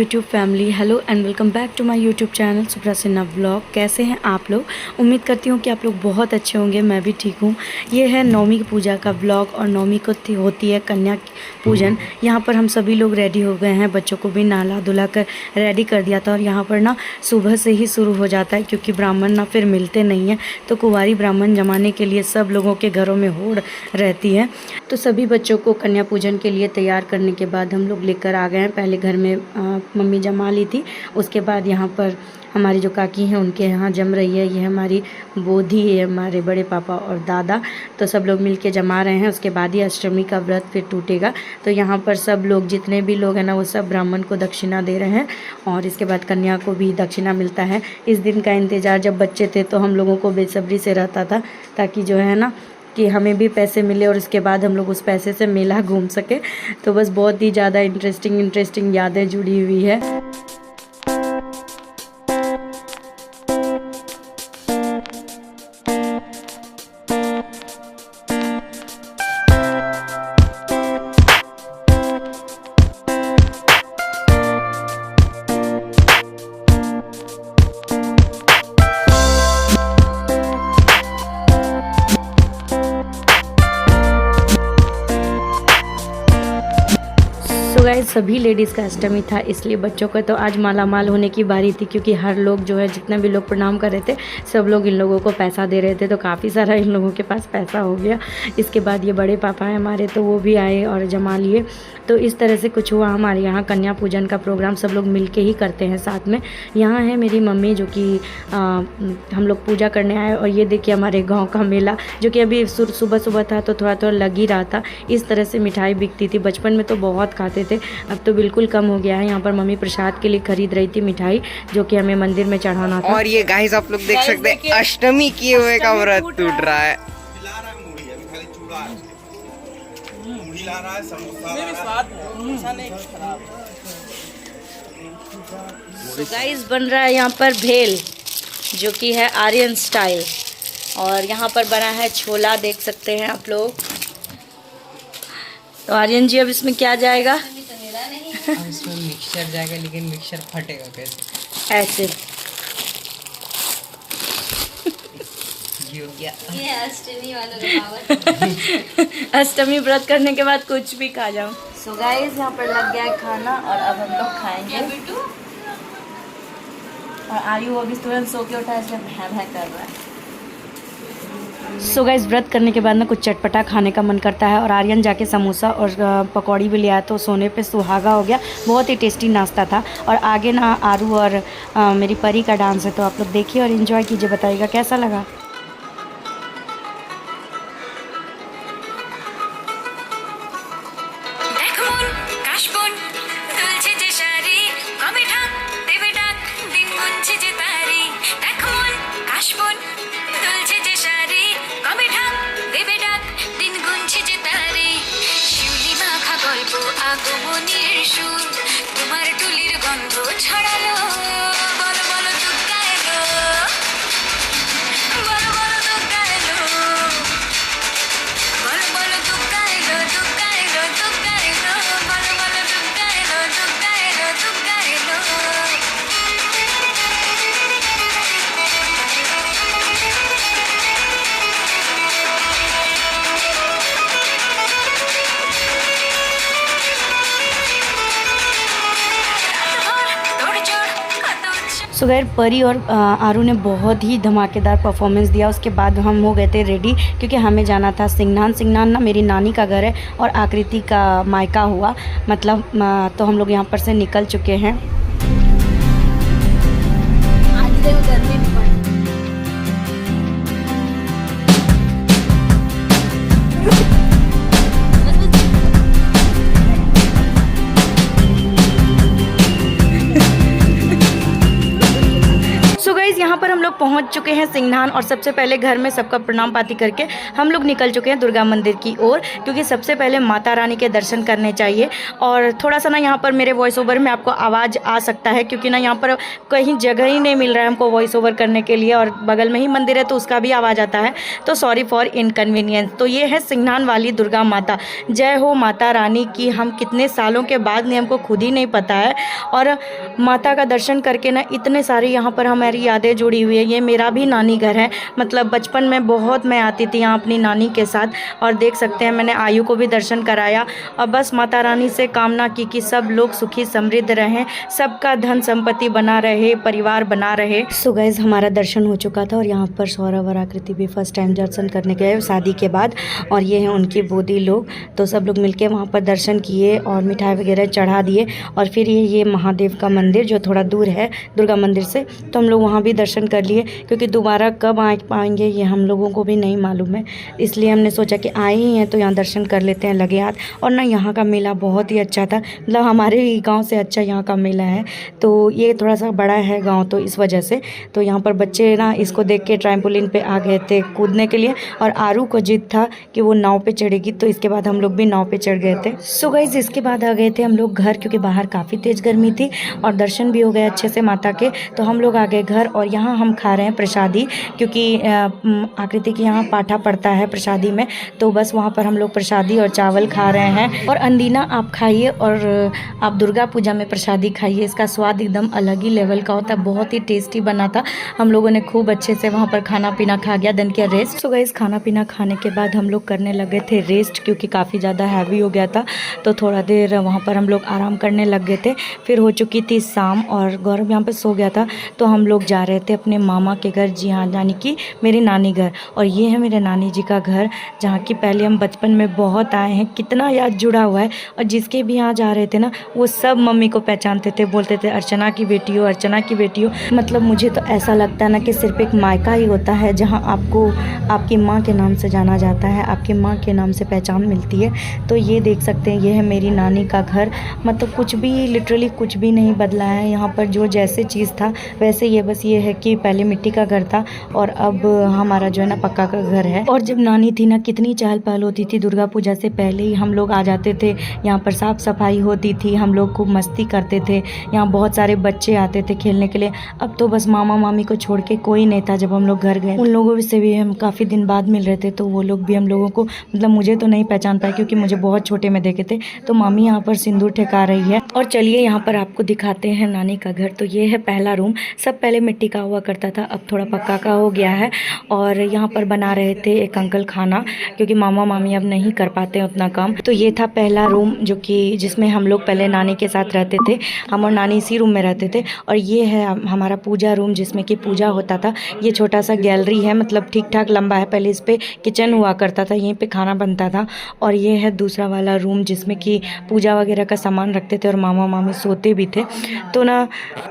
YouTube family, hello and welcome back to my YouTube channel Supra Sinha vlog. कैसे हैं आप लोग? उम्मीद करती हूँ कि आप लोग बहुत अच्छे होंगे। मैं भी ठीक हूँ। ये है नवमी की पूजा का व्लॉग और नवमी को होती है कन्या पूजन। यहाँ पर हम सभी लोग रेडी हो गए हैं, बच्चों को भी नहला धुला कर रेडी कर दिया था। और यहाँ पर ना सुबह से ही शुरू हो जाता है क्योंकि ब्राह्मण ना फिर मिलते नहीं हैं, तो कुंवारी ब्राह्मण जमाने के लिए सब लोगों के घरों में होड़ रहती है। तो सभी बच्चों को कन्या पूजन के लिए तैयार करने के बाद हम लोग लेकर आ गए हैं। पहले घर में मम्मी जमा ली थी, उसके बाद यहाँ पर हमारी जो काकी हैं उनके यहाँ जम रही है। ये हमारी बोधी है, हमारे बड़े पापा और दादा, तो सब लोग मिलके जमा रहे हैं। उसके बाद ही अष्टमी का व्रत फिर टूटेगा। तो यहाँ पर सब लोग जितने भी लोग हैं ना, वो सब ब्राह्मण को दक्षिणा दे रहे हैं और इसके बाद कन्या को भी दक्षिणा मिलता है। इस दिन का इंतज़ार जब बच्चे थे तो हम लोगों को बेसब्री से रहता था, ताकि जो है ना कि हमें भी पैसे मिले और इसके बाद हम लोग उस पैसे से मेला घूम सके। तो बस बहुत ही ज़्यादा इंटरेस्टिंग यादें जुड़ी हुई है। गाइस, सभी लेडीज़ का अष्टमी था, इसलिए बच्चों का तो आज माला माल होने की बारी थी, क्योंकि हर लोग जो है जितने भी लोग प्रणाम कर रहे थे सब लोग इन लोगों को पैसा दे रहे थे। तो काफ़ी सारा इन लोगों के पास पैसा हो गया। इसके बाद ये बड़े पापा हैं हमारे, तो वो भी आए और जमा लिए। तो इस तरह से कुछ हुआ। हमारे यहाँ कन्या पूजन का प्रोग्राम सब लोग मिल के ही करते हैं साथ में। यहाँ है मेरी मम्मी जो कि हम लोग पूजा करने आए। और ये देखिए हमारे गाँव का मेला, जो कि अभी सुबह सुबह था तो थोड़ा थोड़ा लग ही रहा था। इस तरह से मिठाई बिकती थी। बचपन में तो बहुत खाते थे, अब तो बिल्कुल कम हो गया है। यहाँ पर मम्मी प्रसाद के लिए खरीद रही थी मिठाई, जो कि हमें मंदिर में चढ़ाना था। और ये गाइस आप लोग देख सकते हैं, अष्टमी किए हुए का व्रत टूट रहा है। गाइस, बन रहा है यहाँ पर भेल, जो कि है आर्यन स्टाइल। और यहाँ पर बना है छोला, देख सकते हैं आप लोग। तो आर्यन जी, अब इसमें क्या जाएगा? अब इसमें मिक्सचर जाएगा, लेकिन मिक्सचर फटेगा कैसे? ऐसे ये अष्टमी वाला रुकावट। अष्टमी व्रत करने के बाद कुछ भी खा जाओ। सो गाइस, यहाँ पर लग गया है खाना और अब हम लोग खाएंगे। और आयु अभी तुरंत सो के उठा है, इसलिए भैं भैं कर रहा है। सो गाइस, व्रत करने के बाद ना कुछ चटपटा खाने का मन करता है। और आर्यन जाके समोसा और पकौड़ी भी ले आया, तो सोने पे सुहागा हो गया। बहुत ही टेस्टी नाश्ता था। और आगे ना आरू और मेरी परी का डांस है, तो आप लोग देखिए और एंजॉय कीजिए। बताइएगा कैसा लगा। আগমনের সুর তোমার টুলির গন্ধ ছড়ালো, বলো বলো দুর্গা এলো, বলো বলো দুর্গা এলো, বলো বলো দুর্গা এলো, দুর্গা এলো, দুর্গা এলো, বলো বলো দুর্গা এলো, দুর্গা এলো, দুর্গা এলো। सो गैर परी और आरू ने बहुत ही धमाकेदार परफॉर्मेंस दिया। उसके बाद हम हो गए थे रेडी, क्योंकि हमें जाना था सिंघनान। सिंघनान ना मेरी नानी का घर है और आकृति का मायका हुआ, मतलब तो हम लोग यहाँ पर से निकल चुके हैं। यहाँ पर हम लोग पहुंच चुके हैं सिंघनान और सबसे पहले घर में सबका प्रणाम पाती करके हम लोग निकल चुके हैं दुर्गा मंदिर की ओर, क्योंकि सबसे पहले माता रानी के दर्शन करने चाहिए। और थोड़ा सा ना यहाँ पर मेरे वॉइस ओवर में आपको आवाज़ आ सकता है, क्योंकि ना यहाँ पर कहीं जगह ही नहीं मिल रहा है हमको वॉइस ओवर करने के लिए, और बगल में ही मंदिर है तो उसका भी आवाज़ आता है, तो सॉरी फॉर इनकन्वीनियंस। तो ये है सिंघनान वाली दुर्गा माता। जय हो माता रानी की। हम कितने सालों के बाद ने हमको खुद ही नहीं पता है, और माता का दर्शन करके ना इतने सारे यहाँ पर हमारी यादें जुड़ी हुई है। ये मेरा भी नानी घर है, मतलब बचपन में बहुत मैं आती थी यहाँ अपनी नानी के साथ, और देख सकते हैं मैंने आयु को भी दर्शन कराया, और बस माता रानी से कामना की कि सब लोग सुखी समृद्ध रहें, सबका धन संपत्ति बना रहे, परिवार बना रहे। सो गाइस हमारा दर्शन हो चुका था, और यहाँ पर सौरभ और आकृति भी फर्स्ट टाइम दर्शन करने गए शादी के बाद, और ये हैं उनके बोधी लोग। तो सब लोग मिलके वहाँ पर दर्शन किए और मिठाई वगैरह चढ़ा दिए, और फिर ये महादेव का मंदिर जो थोड़ा दूर है दुर्गा मंदिर से, तो हम लोग वहाँ भी दर्शन कर लिए, क्योंकि दोबारा कब आ पाएंगे ये हम लोगों को भी नहीं मालूम है, इसलिए हमने सोचा कि आए ही हैं तो यहाँ दर्शन कर लेते हैं लगे हाथ। और ना यहाँ का मेला बहुत ही अच्छा था, मतलब हमारे ही गांव से अच्छा यहाँ का मेला है। तो ये थोड़ा सा बड़ा है गांव, तो इस वजह से तो यहाँ पर बच्चे ना इसको देख के ट्राम्पोलिन पे आ गए थे कूदने के लिए, और आरू को जिद था कि वो नाव पे चढ़ेगी, तो इसके बाद हम लोग भी नाव पे चढ़ गए थे। सो गाइस इसके बाद आ गए थे हम लोग घर, क्योंकि बाहर काफ़ी तेज़ गर्मी थी और दर्शन भी हो गए अच्छे से माता के। तो हम लोग आ गए घर, और यहाँ हम खा रहे हैं प्रसादी, क्योंकि आकृति के यहाँ पाठा पड़ता है प्रसादी में, तो बस वहाँ पर हम लोग प्रसादी और चावल खा रहे हैं। और अंदीना आप खाइए, और आप दुर्गा पूजा में प्रसादी खाइए, इसका स्वाद एकदम अलग ही लेवल का होता है, बहुत ही टेस्टी बना था। हम लोगों ने खूब अच्छे से वहाँ पर खाना पीना खा गया, देन किया रेस्ट। सो गाइस खाना पीना खाने के बाद हम लोग करने लगे थे रेस्ट, क्योंकि काफ़ी ज़्यादा हैवी हो गया था, तो थोड़ा देर वहाँ पर हम लोग आराम करने लग गए थे। फिर हो चुकी थी शाम, और गौरव यहाँ पर सो गया था, तो हम लोग जा रहे थे अपने मामा के घर, जी हाँ यानी कि मेरे नानी घर। और ये है मेरे नानी जी का घर, जहाँ की पहले हम बचपन में बहुत आए हैं, कितना याद जुड़ा हुआ है। और जिसके भी यहाँ जा रहे थे ना, वो सब मम्मी को पहचानते थे, बोलते थे अर्चना की बेटी हो, अर्चना की बेटी हो। मतलब मुझे तो ऐसा लगता है ना कि सिर्फ एक मायका ही होता है जहाँ आपको आपकी माँ के नाम से जाना जाता है, आपकी माँ के नाम से पहचान मिलती है। तो ये देख सकते हैं, ये है मेरी नानी का घर। मतलब कुछ भी लिटरली कुछ भी नहीं बदला है यहाँ पर, जो जैसे चीज़ था वैसे ये, बस ये है कि पहले मिट्टी का घर था और अब हमारा जो है ना पक्का का घर है। और जब नानी थी ना, कितनी चहल पहल होती थी, दुर्गा पूजा से पहले ही हम लोग आ जाते थे, यहाँ पर साफ़ सफाई होती थी, हम लोग खूब मस्ती करते थे, यहाँ बहुत सारे बच्चे आते थे खेलने के लिए। अब तो बस मामा मामी को छोड़ के कोई नहीं था। जब हम लोग घर गए, उन लोगों से भी हम काफ़ी दिन बाद मिल रहे थे, तो वो लोग भी हम लोगों को, मतलब मुझे तो नहीं पहचान पाए क्योंकि मुझे बहुत छोटे में देखे थे। तो मामी यहाँ पर सिंदूर ठेका रही है, और चलिए यहाँ पर आपको दिखाते हैं नानी का घर। तो ये है पहला रूम, सब पहले मिट्टी का हुआ करता था, अब थोड़ा पक्का का हो गया है। और यहाँ पर बना रहे थे एक अंकल खाना, क्योंकि मामा मामी अब नहीं कर पाते हैं उतना काम। तो ये था पहला रूम, जो कि जिसमें हम लोग पहले नानी के साथ रहते थे, हम और नानी इसी रूम में रहते थे। और ये है हमारा पूजा रूम, जिसमें कि पूजा होता था। ये छोटा सा गैलरी है, मतलब ठीक ठाक लंबा है, पहले इस पर किचन हुआ करता था, यहीं पर खाना बनता था। और ये है दूसरा वाला रूम, जिसमें कि पूजा वगैरह का सामान रखते थे और मामा मामी सोते भी थे। तो ना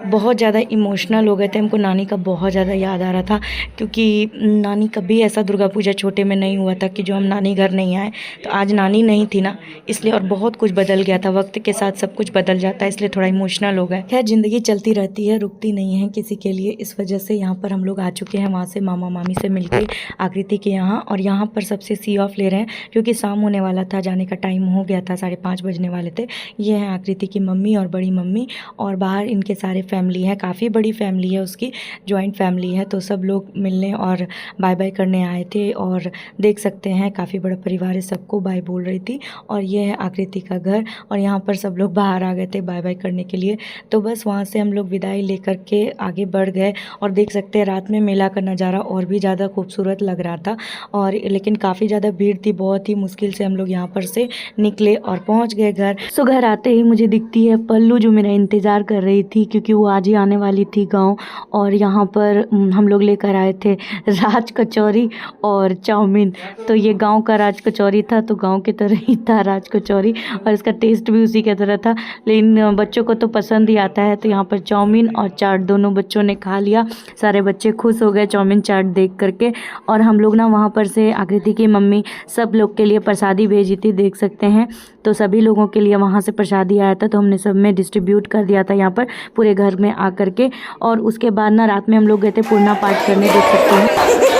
बहुत ज़्यादा इमोशनल हो गए थे, हमको नानी का बहुत ज़्यादा याद आ रहा था, क्योंकि नानी कभी ऐसा दुर्गा पूजा छोटे में नहीं हुआ था कि जो हम नानी घर नहीं आए। तो आज नानी नहीं थी ना, इसलिए, और बहुत कुछ बदल गया था, वक्त के साथ सब कुछ बदल जाता है, इसलिए थोड़ा इमोशनल हो गए। खैर ज़िंदगी चलती रहती है, रुकती नहीं है किसी के लिए, इस वजह से यहाँ पर हम लोग आ चुके हैं वहाँ से मामा मामी से मिलके आकृति के यहाँ। और यहाँ पर सबसे सी ऑफ ले रहे हैं, क्योंकि शाम होने वाला था, जाने का टाइम हो गया था, 5:30 बजने वाले थे। ये हैं आकृति की मम्मी और बड़ी मम्मी, और बाहर इनके सारे फैमिली है, काफ़ी बड़ी फैमिली है उसकी, जॉइंट फैमिली है। तो सब लोग मिलने और बाय बाय करने आए थे, और देख सकते हैं काफ़ी बड़ा परिवार है, सबको बाय बोल रही थी। और ये है आकृति का घर, और यहाँ पर सब लोग बाहर आ गए थे बाय बाय करने के लिए। तो बस वहाँ से हम लोग विदाई लेकर के आगे बढ़ गए, और देख सकते हैं रात में मेला का नज़ारा और भी ज़्यादा खूबसूरत लग रहा था। और लेकिन काफ़ी ज़्यादा भीड़ थी, बहुत ही मुश्किल से हम लोग यहाँ पर से निकले और पहुँच गए घर। सो घर आते ही मुझे दिखती है पल्लू, जो मेरा इंतज़ार कर रही थी, क्योंकि वो आज ही आने वाली थी गाँव। और यहाँ पर हम लोग लेकर आए थे राज कचौरी और चाउमीन। तो ये गांव का राज कचौरी था, तो गांव की तरह ही था राज कचौरी, और इसका टेस्ट भी उसी की तरह था, लेकिन बच्चों को तो पसंद ही आता है। तो यहाँ पर चाउमीन और चाट दोनों बच्चों ने खा लिया, सारे बच्चे खुश हो गए चाउमीन चाट देख करके। और हम लोग ना वहाँ पर से आकृति की मम्मी सब लोग के लिए प्रसादी भेजी थी, देख सकते हैं तो सभी लोगों के लिए वहाँ से प्रसादी आया था, तो हमने सब में डिस्ट्रीब्यूट कर दिया था यहाँ पर पूरे घर में आकर के। और उसके बाद ना रात में हम लोग गए थे पूर्णा पाठ करने, देख सकते हैं।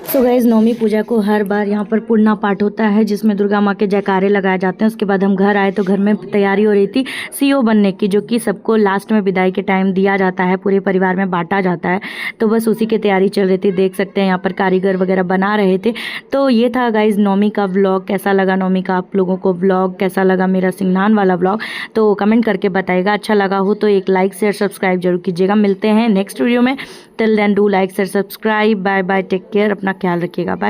सो गाइस, नवमी पूजा को हर बार यहाँ पर पूर्णा पाठ होता है जिसमें दुर्गा माँ के जयकारे लगाए जाते हैं। उसके बाद हम घर आए तो घर में तैयारी हो रही थी सीओ बनने की, जो कि सबको लास्ट में विदाई के टाइम दिया जाता है, पूरे परिवार में बांटा जाता है। तो बस उसी की तैयारी चल रही थी, देख सकते हैं यहाँ पर कारीगर वगैरह बना रहे थे। तो ये था गाइज नवमी का व्लॉग। कैसा लगा नवमी का आप लोगों को व्लॉग, कैसा लगा मेरा सिंगनान वाला व्लॉग, तो कमेंट करके बताइएगा। अच्छा लगा हो तो एक लाइक शेयर सब्सक्राइब जरूर कीजिएगा। मिलते हैं नेक्स्ट वीडियो में। Till then do like share subscribe. Bye bye, take care, अपना ख्याल रखिएगा। बाय।